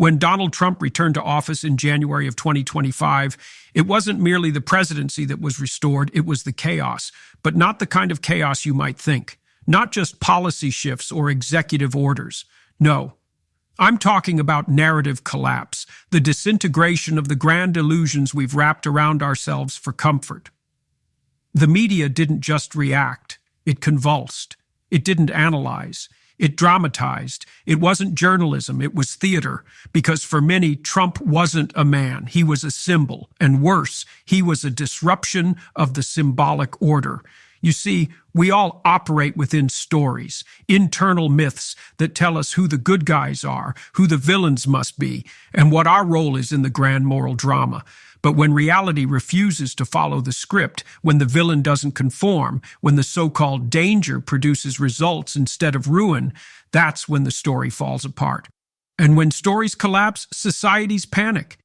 When Donald Trump returned to office in January of 2025, it wasn't merely the presidency that was restored, it was the chaos, but not the kind of chaos you might think. Not just policy shifts or executive orders. No. I'm talking about narrative collapse, the disintegration of the grand illusions we've wrapped around ourselves for comfort. The media didn't just react. It convulsed. It didn't analyze. It dramatized. It wasn't journalism, it was theater, because for many, Trump wasn't a man. He was a symbol, and worse, he was a disruption of the symbolic order. You see, we all operate within stories, internal myths that tell us who the good guys are, who the villains must be, and what our role is in the grand moral drama. But when reality refuses to follow the script, when the villain doesn't conform, when the so-called danger produces results instead of ruin, that's when the story falls apart. And when stories collapse, societies panic.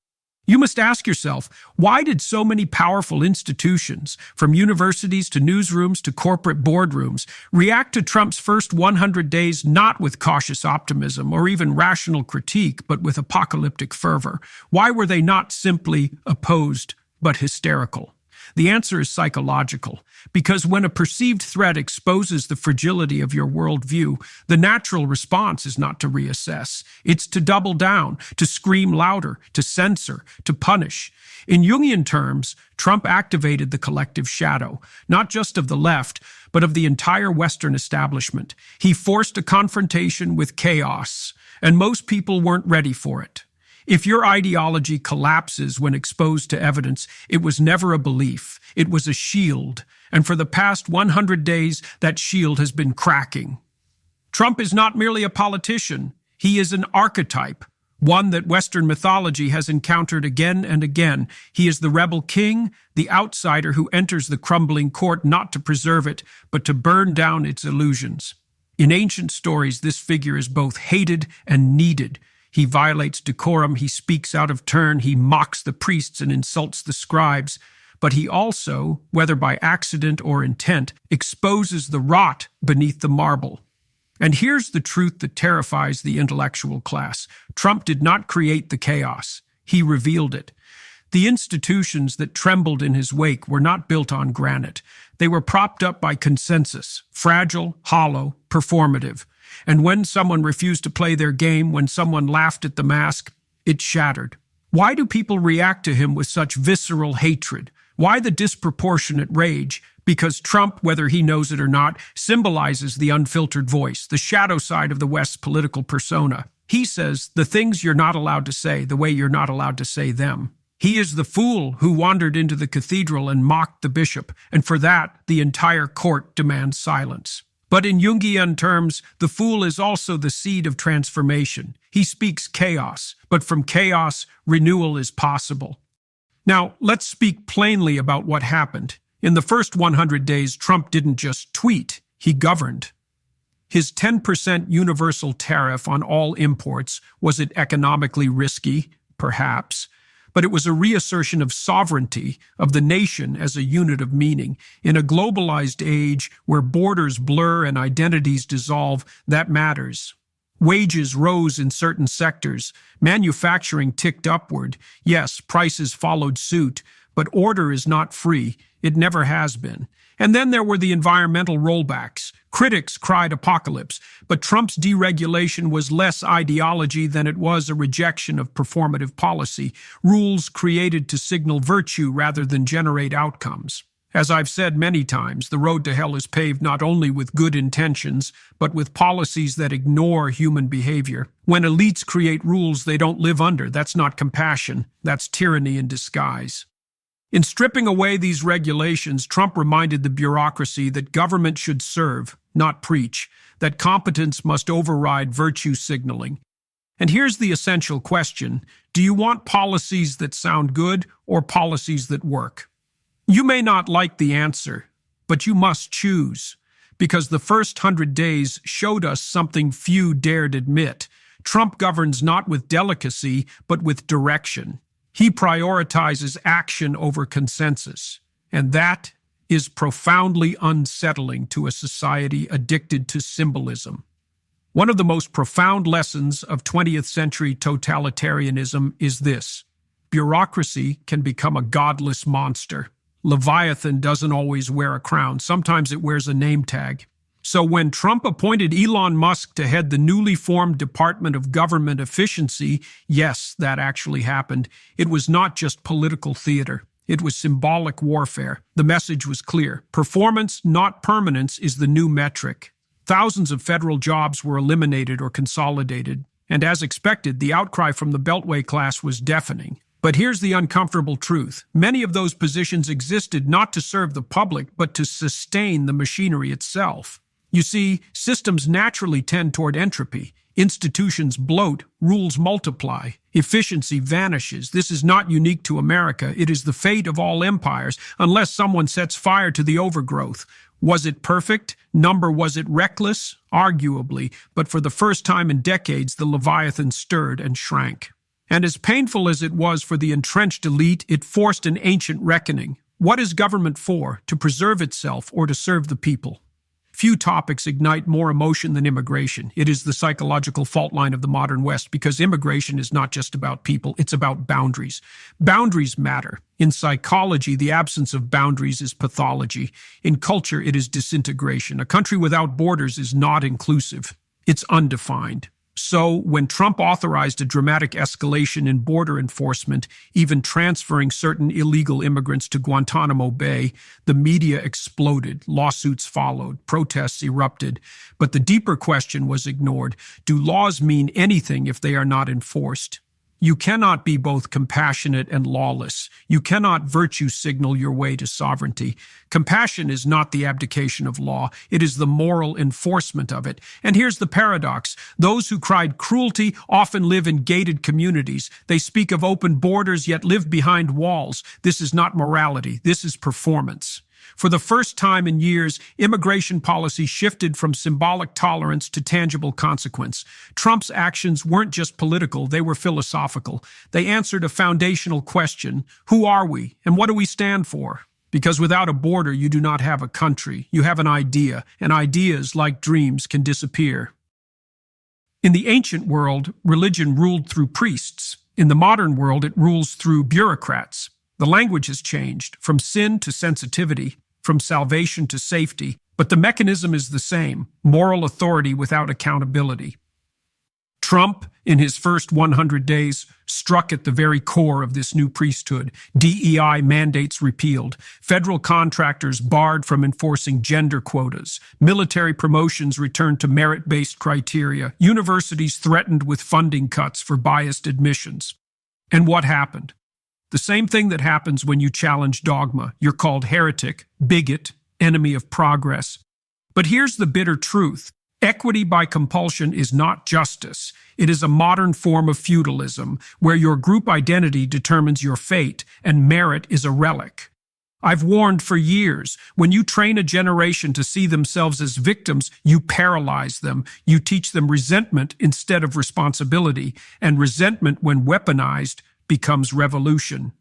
You must ask yourself, why did so many powerful institutions, from universities to newsrooms to corporate boardrooms, react to Trump's first 100 days not with cautious optimism or even rational critique, but with apocalyptic fervor? Why were they not simply opposed, but hysterical? The answer is psychological, because when a perceived threat exposes the fragility of your worldview, the natural response is not to reassess. It's to double down, to scream louder, to censor, to punish. In Jungian terms, Trump activated the collective shadow, not just of the left, but of the entire Western establishment. He forced a confrontation with chaos, and most people weren't ready for it. If your ideology collapses when exposed to evidence, it was never a belief. It was a shield. And for the past 100 days, that shield has been cracking. Trump is not merely a politician. He is an archetype, one that Western mythology has encountered again and again. He is the rebel king, the outsider who enters the crumbling court not to preserve it, but to burn down its illusions. In ancient stories, this figure is both hated and needed. He violates decorum, he speaks out of turn, he mocks the priests and insults the scribes. But he also, whether by accident or intent, exposes the rot beneath the marble. And here's the truth that terrifies the intellectual class. Trump did not create the chaos. He revealed it. The institutions that trembled in his wake were not built on granite. They were propped up by consensus, fragile, hollow, performative. And when someone refused to play their game, when someone laughed at the mask, it shattered. Why do people react to him with such visceral hatred? Why the disproportionate rage? Because Trump, whether he knows it or not, symbolizes the unfiltered voice, the shadow side of the West's political persona. He says the things you're not allowed to say, the way you're not allowed to say them. He is the fool who wandered into the cathedral and mocked the bishop, and for that, the entire court demands silence. But in Jungian terms, the fool is also the seed of transformation. He speaks chaos, but from chaos, renewal is possible. Now, let's speak plainly about what happened. In the first 100 days, Trump didn't just tweet, he governed. His 10% universal tariff on all imports, was it economically risky? Perhaps. But it was a reassertion of sovereignty, of the nation as a unit of meaning. In a globalized age where borders blur and identities dissolve, that matters. Wages rose in certain sectors. Manufacturing ticked upward. Yes, prices followed suit, but order is not free. It never has been. And then there were the environmental rollbacks. Critics cried apocalypse, but Trump's deregulation was less ideology than it was a rejection of performative policy, rules created to signal virtue rather than generate outcomes. As I've said many times, the road to hell is paved not only with good intentions, but with policies that ignore human behavior. When elites create rules they don't live under, that's not compassion, that's tyranny in disguise. In stripping away these regulations, Trump reminded the bureaucracy that government should serve, not preach, that competence must override virtue signaling. And here's the essential question: do you want policies that sound good or policies that work? You may not like the answer, but you must choose, because the first 100 days showed us something few dared admit. Trump governs not with delicacy, but with direction. He prioritizes action over consensus, and that is profoundly unsettling to a society addicted to symbolism. One of the most profound lessons of 20th century totalitarianism is this: bureaucracy can become a godless monster. Leviathan doesn't always wear a crown. Sometimes it wears a name tag. So when Trump appointed Elon Musk to head the newly formed Department of Government Efficiency, yes, that actually happened. It was not just political theater. It was symbolic warfare. The message was clear. Performance, not permanence, is the new metric. Thousands of federal jobs were eliminated or consolidated. And as expected, the outcry from the Beltway class was deafening. But here's the uncomfortable truth. Many of those positions existed not to serve the public, but to sustain the machinery itself. You see, systems naturally tend toward entropy. Institutions bloat, rules multiply, efficiency vanishes. This is not unique to America. It is the fate of all empires, unless someone sets fire to the overgrowth. Was it perfect? Was it reckless? Arguably, but for the first time in decades, the Leviathan stirred and shrank. And as painful as it was for the entrenched elite, it forced an ancient reckoning. What is government for? To preserve itself or to serve the people? Few topics ignite more emotion than immigration. It is the psychological fault line of the modern West, because immigration is not just about people, it's about boundaries. Boundaries matter. In psychology, the absence of boundaries is pathology. In culture, it is disintegration. A country without borders is not inclusive. It's undefined. So, when Trump authorized a dramatic escalation in border enforcement, even transferring certain illegal immigrants to Guantanamo Bay, the media exploded, lawsuits followed, protests erupted. But the deeper question was ignored. Do laws mean anything if they are not enforced? You cannot be both compassionate and lawless. You cannot virtue signal your way to sovereignty. Compassion is not the abdication of law. It is the moral enforcement of it. And here's the paradox. Those who cried cruelty often live in gated communities. They speak of open borders, yet live behind walls. This is not morality. This is performance. For the first time in years, immigration policy shifted from symbolic tolerance to tangible consequence. Trump's actions weren't just political, they were philosophical. They answered a foundational question: who are we, and what do we stand for? Because without a border, you do not have a country. You have an idea, and ideas, like dreams, can disappear. In the ancient world, religion ruled through priests. In the modern world, it rules through bureaucrats. The language has changed, from sin to sensitivity, from salvation to safety, but the mechanism is the same: moral authority without accountability. Trump, in his first 100 days, struck at the very core of this new priesthood. DEI mandates repealed, federal contractors barred from enforcing gender quotas, military promotions returned to merit-based criteria, universities threatened with funding cuts for biased admissions. And what happened? The same thing that happens when you challenge dogma. You're called heretic, bigot, enemy of progress. But here's the bitter truth. Equity by compulsion is not justice. It is a modern form of feudalism, where your group identity determines your fate, and merit is a relic. I've warned for years, when you train a generation to see themselves as victims, you paralyze them. You teach them resentment instead of responsibility, and resentment, when weaponized, becomes revolution.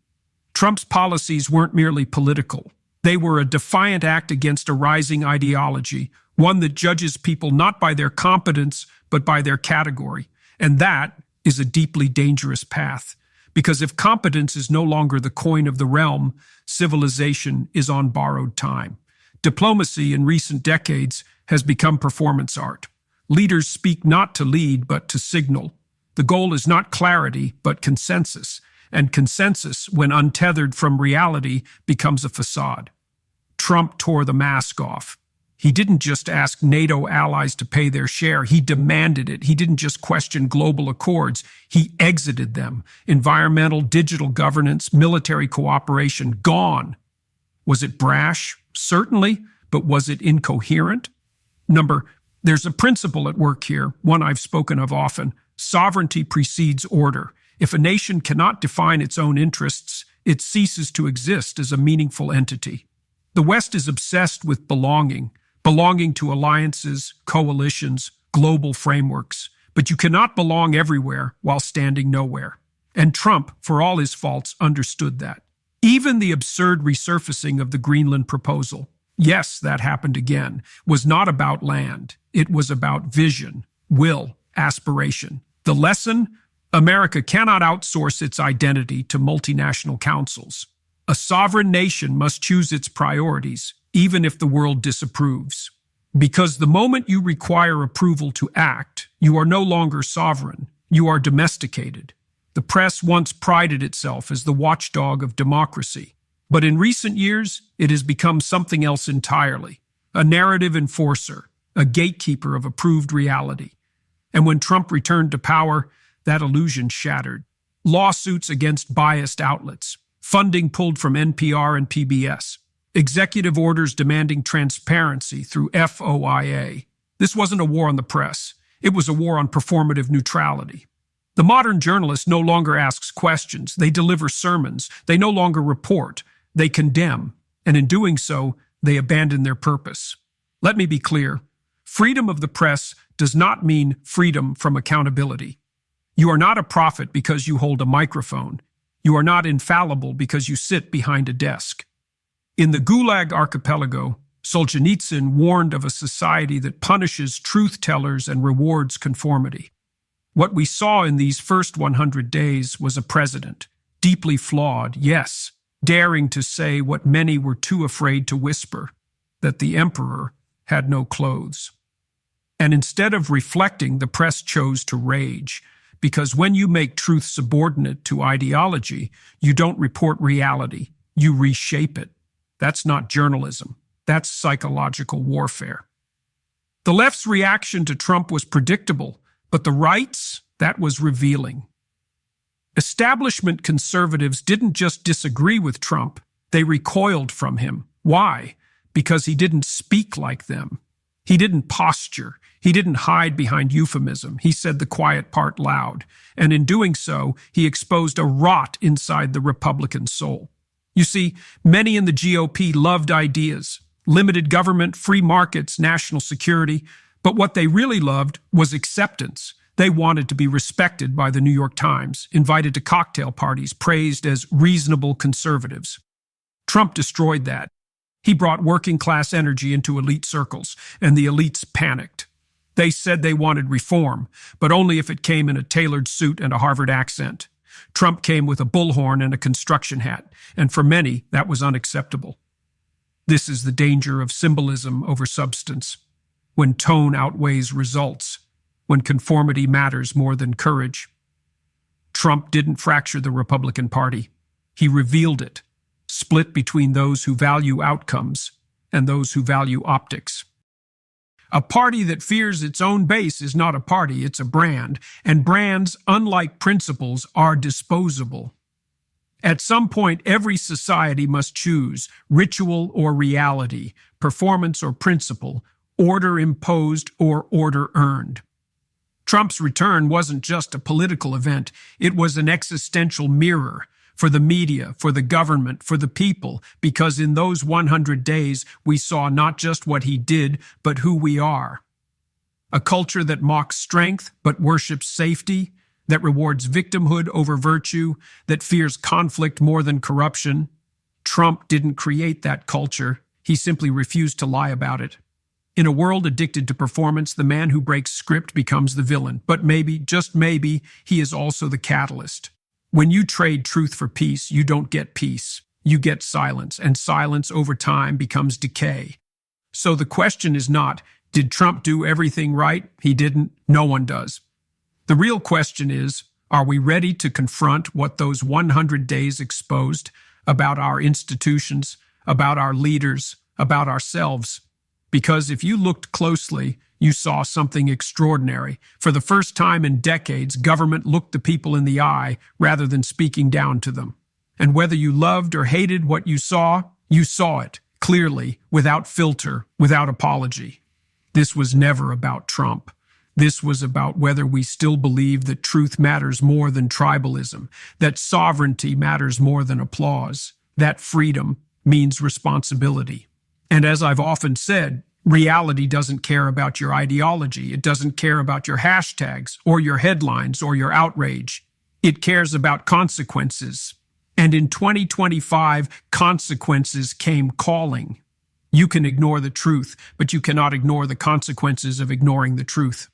Trump's policies weren't merely political. They were a defiant act against a rising ideology, one that judges people not by their competence, but by their category. And that is a deeply dangerous path. Because if competence is no longer the coin of the realm, civilization is on borrowed time. Diplomacy in recent decades has become performance art. Leaders speak not to lead, but to signal. The goal is not clarity, but consensus. And consensus, when untethered from reality, becomes a facade. Trump tore the mask off. He didn't just ask NATO allies to pay their share, he demanded it. He didn't just question global accords, he exited them. Environmental, digital governance, military cooperation, gone. Was it brash? Certainly, but was it incoherent? There's a principle at work here, one I've spoken of often. Sovereignty precedes order. If a nation cannot define its own interests, it ceases to exist as a meaningful entity. The West is obsessed with belonging to alliances, coalitions, global frameworks. But you cannot belong everywhere while standing nowhere. And Trump, for all his faults, understood that. Even the absurd resurfacing of the Greenland proposal, yes, that happened again, was not about land. It was about vision. will, aspiration. The lesson? America cannot outsource its identity to multinational councils. A sovereign nation must choose its priorities, even if the world disapproves. Because the moment you require approval to act, you are no longer sovereign, you are domesticated. The press once prided itself as the watchdog of democracy, but in recent years, it has become something else entirely, a narrative enforcer, a gatekeeper of approved reality. And when Trump returned to power, that illusion shattered. Lawsuits against biased outlets, funding pulled from NPR and PBS, executive orders demanding transparency through FOIA. This wasn't a war on the press. It was a war on performative neutrality. The modern journalist no longer asks questions. They deliver sermons. They no longer report. They condemn. And in doing so, they abandon their purpose. Let me be clear. Freedom of the press does not mean freedom from accountability. You are not a prophet because you hold a microphone. You are not infallible because you sit behind a desk. In the Gulag Archipelago, Solzhenitsyn warned of a society that punishes truth-tellers and rewards conformity. What we saw in these first 100 days was a president, deeply flawed, yes, daring to say what many were too afraid to whisper, that the emperor had no clothes. And instead of reflecting, the press chose to rage, because when you make truth subordinate to ideology, you don't report reality, you reshape it. That's not journalism. That's psychological warfare. The left's reaction to Trump was predictable, but the right's, that was revealing. Establishment conservatives didn't just disagree with Trump, they recoiled from him. Why? Because he didn't speak like them. He didn't posture. He didn't hide behind euphemism. He said the quiet part loud. And in doing so, he exposed a rot inside the Republican soul. You see, many in the GOP loved ideas, limited government, free markets, national security, but what they really loved was acceptance. They wanted to be respected by the New York Times, invited to cocktail parties, praised as reasonable conservatives. Trump destroyed that. He brought working-class energy into elite circles, and the elites panicked. They said they wanted reform, but only if it came in a tailored suit and a Harvard accent. Trump came with a bullhorn and a construction hat, and for many, that was unacceptable. This is the danger of symbolism over substance, when tone outweighs results, when conformity matters more than courage. Trump didn't fracture the Republican Party. He revealed it, split between those who value outcomes and those who value optics. A party that fears its own base is not a party, it's a brand, and brands, unlike principles, are disposable. At some point, every society must choose ritual or reality, performance or principle, order imposed or order earned. Trump's return wasn't just a political event, it was an existential mirror for the media, for the government, for the people, because in those 100 days we saw not just what he did, but who we are. A culture that mocks strength but worships safety, that rewards victimhood over virtue, that fears conflict more than corruption. Trump didn't create that culture, he simply refused to lie about it. In a world addicted to performance, the man who breaks script becomes the villain, but maybe, just maybe, he is also the catalyst. When you trade truth for peace, you don't get peace. You get silence, and silence over time becomes decay. So the question is not, did Trump do everything right? He didn't. No one does. The real question is, are we ready to confront what those 100 days exposed about our institutions, about our leaders, about ourselves? Because if you looked closely, you saw something extraordinary. For the first time in decades, government looked the people in the eye rather than speaking down to them. And whether you loved or hated what you saw it, clearly, without filter, without apology. This was never about Trump. This was about whether we still believe that truth matters more than tribalism, that sovereignty matters more than applause, that freedom means responsibility. And as I've often said, reality doesn't care about your ideology. It doesn't care about your hashtags or your headlines or your outrage. It cares about consequences. And in 2025, consequences came calling. You can ignore the truth, but you cannot ignore the consequences of ignoring the truth.